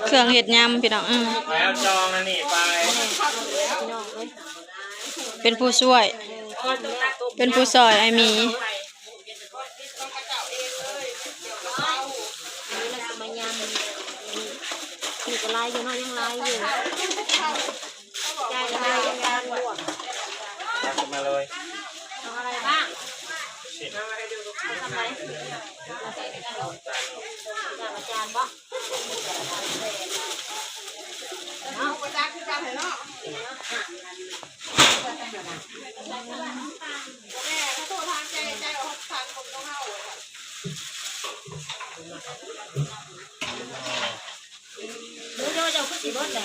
เครื่องเห็ดยำพี่น้องแล้วจองนั่นนี่ไปเป็นผู้ช่วยเป็นผู้ซอยไอมีอยู่กับลายอยู่น้อยยังลายอยู่ใจลายยังการบวกมาเลยทำอะไรบ้างทำอะไรอาจารย์บ่เนาะประจักษ์คือการเห็นเนาะแม่ถ้าโทษทางใจออกทางผมต้องเข้าดูโยจะขึ้นสีรถไหน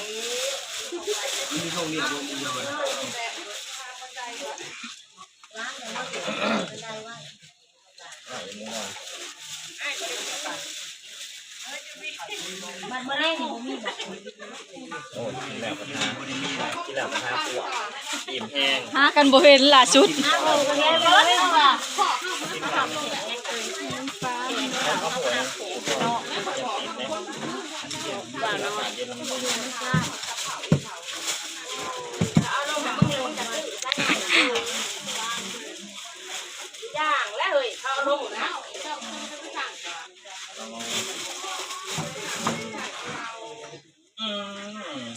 มีห้องนี้มีเยอะเลยมันเมื่อไรนี่ผมมีแบบโอ้กินแล้วประทานกินแล้วประทานตัวอิ่มแห้งหากันบ่เห็นล่ะชุดโอ้ก็เห็นเลยว่าย่างแล้วเฮ้ยเขาลงนะ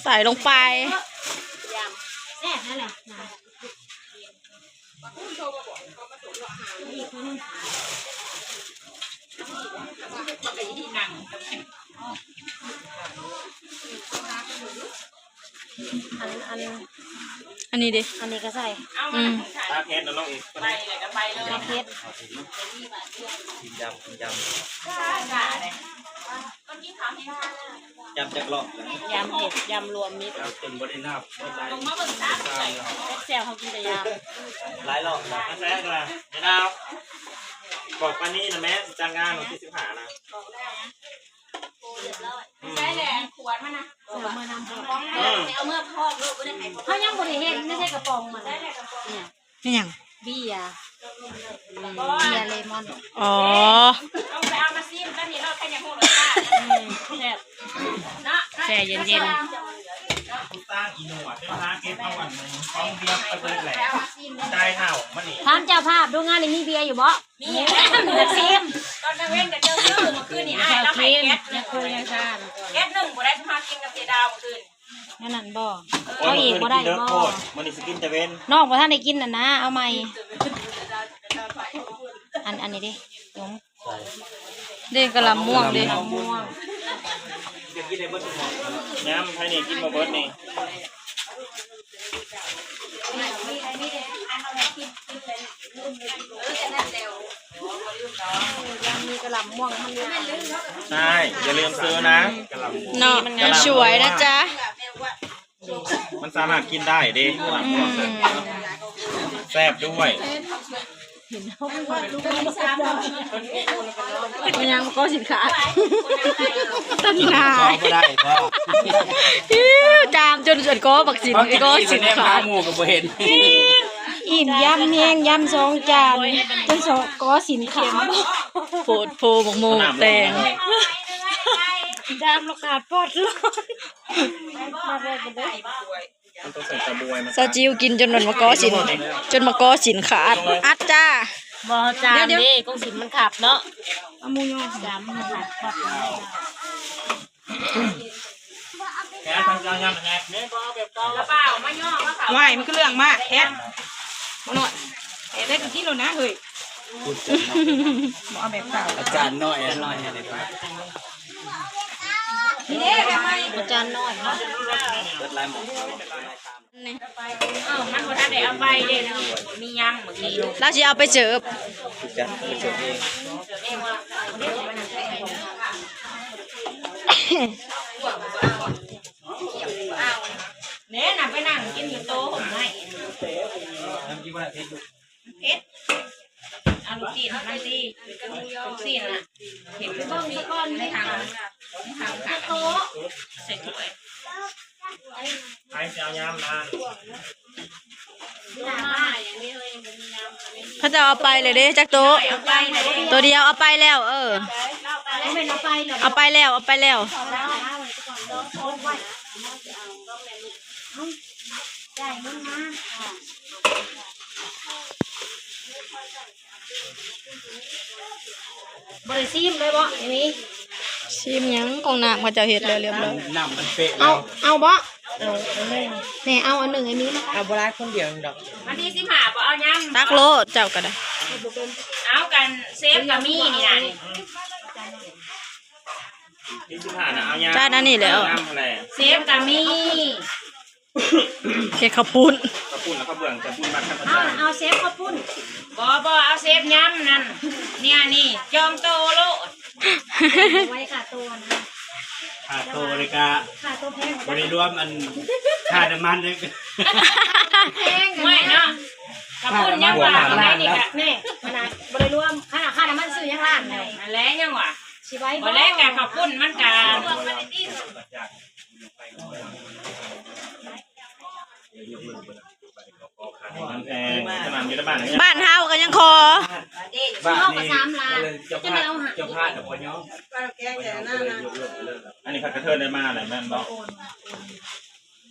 ใส่ลงไปแซ่บนั่นแหละอันนี้ดิอันนี้ก็ใส่ตาเพชรน้องอีกไปเลยก็ไปเลยเพชรกินยำยำจากหลอกยำเห็ดยำรวมมิตรเป็นบริณาบลงมาเบิ่งตาแซ่บเขากินแต่ยำหลายหลอกนะแซ่บนะไม่ดาวบอกปานี่นะแม่จ้างงานของที่15นะใช่แหละขวดมันนะเอาเมื่อพอกลูกก็ได้เขายังบริเห็นไม่ใช่กระป๋องมันเนี่ยนี่ยังเบียร์เลมอนอ๋อต้องไปเอามาซิมกันนี่เราแค่ยังหูรสชาติแซ่บเนาะแช่เย็นตั้งอีหนวดเป็นพาเก็ตมาวันนึงต้องเบียร์ไปเลยแหละได้เท่ามันนี่ถามเจ้าภาพดูงานมีเบียร์อยู่บ่มีซิมตอนเว้นกับเจ้าชื่อเมื่อคืนนี่เราให้แก๊สยังคุยยังชาแก๊ส1บ่ได้มากินกับเจดาวเมื่อคืนนั่นบ่เอาอีกบ่ได้บ่มันนี่สกินจะเว้นน้องบ่ท่านได้กินน่ะนะเอาใหม่อันนี้ดิยงเด็กกระลำม่วงดิน้ำไทยนี่กินมาเบิร์ดนี่มีกระลำม่วงมันใช่อย่าลืมซื้อนะเนาะมันสวยนะจ๊ะมันสามารถกินได้ดิแซ่บด้วยมันยังก็สินค้าตั้งนานก็ได้เพราะจามจนก็บักสินก็สินค้าหมูกับเห็นอิ่มยำแห้งยำ2 จานจน2ก็สินค้าโผดโพหมกแตงจามลูกขาดปอดเลยซาจิวกินจนมันมะกอสินจนมะกอสินขาดอัดจ้าบ่จามดิกงสินมันขับเนาะอามูยจามมันขับปอดแค่ทำยังไงเนี่ยก็แบบเก่ากระเป๋ามาย่อมาเขาไม่มันก็เรื่องมากแค่มาหน่อยได้กินแล้วนะเฮ้ยเอาแบบเก่าอาจารย์น้อยอะไรไปอาจารย์น้อยเนาะเปิดลายหมอกมันบ่ทันได้เอาไปเด้นะมียำเมื่อกี้เราสิเอาไปเสิร์ฟจะไปเสิร์ฟเองเนี่ยน่ะไปนั่งกินอยู่โต๊ะผมให้น้ำจิ้มอะไรเพชรเอาลูกตีนนั่นสิลูกตีนน่ะเห็นเบิ่งสักก้อนในทางโต๊ะใส่ถ้วยใครจะเอายำนาน เขาจะเอาไปเลยเด้จักโตะตัวเดียวเอาไปแล้วเอาไปแล้วบริซีมเลยบ่อย่างนี้ ชิมหยังของน้ำเขาจะเฮ็ดแล้วเรียบร้อย น้ำมันเป๊ะ เอาบ่แม่เอาอันหนึ่งอันนี้มา เอาโบราณคนเดียวดอก วันที่15บ่เอายัง ตักโลเจ้าก็ได้ เอากันเซฟกับมี่นี่นะนี่ ที่15นะเอายา จ้านั่นนี่แล้ว น้ำอะไร เซฟกับมี่ เฮ็ดข้าวปุ้น กระปุ้นแล้วก็เบื่อจะปุ้นมันกัน เอาเซฟข้าวปุ้นบ่เอาเซฟย้ำนั่นเนี่ยนี่จองโตโลไว้ค่ะตัวนะ ขาโตเลยกะ ค่ะตัวแพง บริรวมอันค่าน้ำมันเลย แพงไม่เนาะข้าวปุ้นยังว่าแม่นี่กะนี่ขนาดบริรวมค่าน้ำมันซื้อยังล้านเลยอันแรกยังว่าสิไว้บ่แรกกะข้าวปุ้นมันกะ มันแพงสนามยุทธบาล บ้านเฮาก็ยังคอ บ้าน เอา นี้ กับ3ล้าน จะพลาดกับพญออันนี้เขากระเทินได้มาอะไรแม่นบอก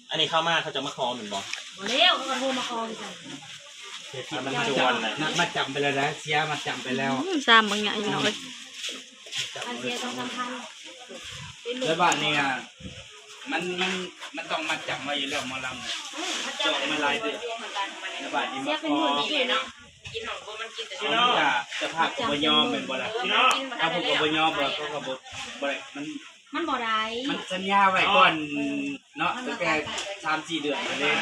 อันนี้เข้ามาเขาจะมาคอหนึ่งบอก บ่แล้วเขาโทรมาคอกัน มันมาชวนเลย มาจับไปแล้วนะเสียมาจับไปแล้ว ซ้ำบางอย่างอยู่เนาะ อันเดียวต้องสำคัญ แล้วบ้านนี้มันต้องมาจับมาอยู่แล้วมาลำจบมาลายเดือดแล้วบ้านนี้มาคอ เนาะกินของบ่มันกินแต่ พี่น้องจะภาพกับบยอมเป็นบ่ละถ้าผมกับบยอมบ่เขากับ่มันบ่ได้ มันสัญญาไว้ก่อนเนาะตั้งแต่3-4 เดือนไปเลย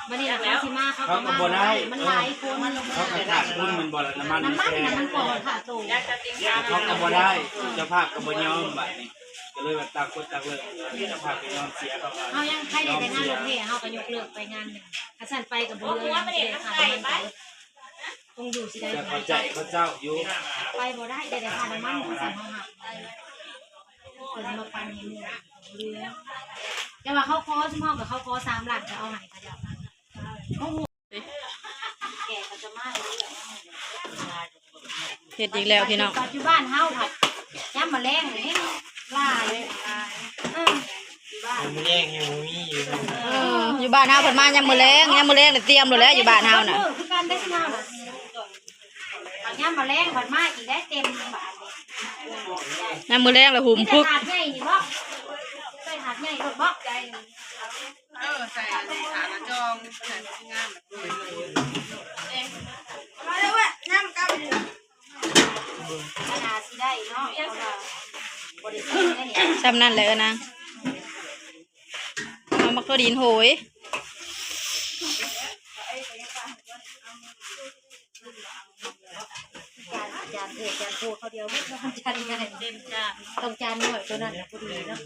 บัดนี้แล้วสิมาเขาก็บ่ได้มันหลายคน เขาก็ขาดทุนมันบ่ละน้ำมันแพง มันบ่ค่ะโต เขาก็บ่ได้เจ้าภาพกับบยอมบัดนี้ก็เลยว่าต่างคนต่างเลิกเจ้าภาพก็ยอมเสียเขาก็ เฮายังใครได้แต่งานโรงเรียนเฮาก็ยกเลิกไปงานนึงถ้าสั่นไปก็บ่เลยค่ะคงอยู่สิได้ จะเข้าใจเขาเจ้าอยู่ ไปบ่ได้ได้แต่ค่าน้ำมันสั่นเฮาหักเพิ่นมาปันให้หมู่เรือแต่ว่าเขาขอซุมเฮากับเขาขอ3ล้านก็เอาให้เขาเจ้าเขาแก่ก็จะมาเรื่อย เฮ็ดอีกแล้วพี่น้อง ปัจจุบันเฮาผัดยามมื้อแลงนี่ลาเลยบ้าน มันแย่งอยู่มีอยู่ อยู่บ้านเฮาเพิ่นมายามมื้อแลงนี่เตรียมแล้วอยู่บ้านเฮาน่ะ คือการได้สิมาน่ะยามมื้อแลงบัดมาอีกได้เต็มบาทนี่ ยามมื้อแลงแล้วหุ่มพึก ถาดใหญ่นี่บ่ใส่ถาดใหญ่รถบ่ใจ ใส่ฐานจองใส่งามมาเลยว่ะน้ำกับ ขนาดสิได้เนาะเพราะว่าบ่ได้ซื้อแน่นี่ ซ้ำนั่นแหละนะเอามาก็ดินโหย จานจานโทเขาเดียวไม่ต้องจานใหญ่เต็มจานต้องจานน้อยตัวนั้นน่ะพอดีเนาะ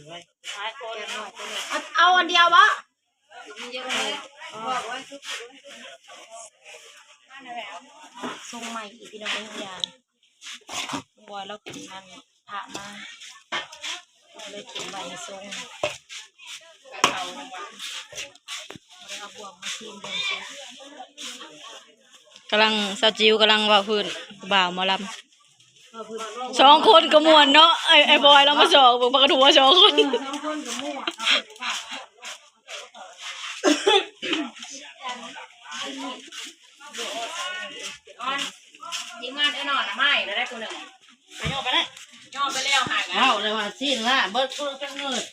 จานน้อยตัวนี้เอาอันเดียวบ่ทรงใหม่อีกพี่น้องทุกอย่างบอยแล้วกินมันผ่ามาเลยกินใบทรงเอาบวกมาชิมดูสิ กำลังสาวจิ๋วกำลังว่าพื้นบ่าวหมอลำ2 คนก็ม่วนเนาะไอ้บอยเรามา2เบิ่งปากกระถั่ว2 คน 2 คนกับมั่วทีมงานไอ้นอนน่ะไม่แล้วได้คนหนึ่งไปย่อไปแล้วหาก เอาเลยว่าสิ้นละเบิดคนจังเงิด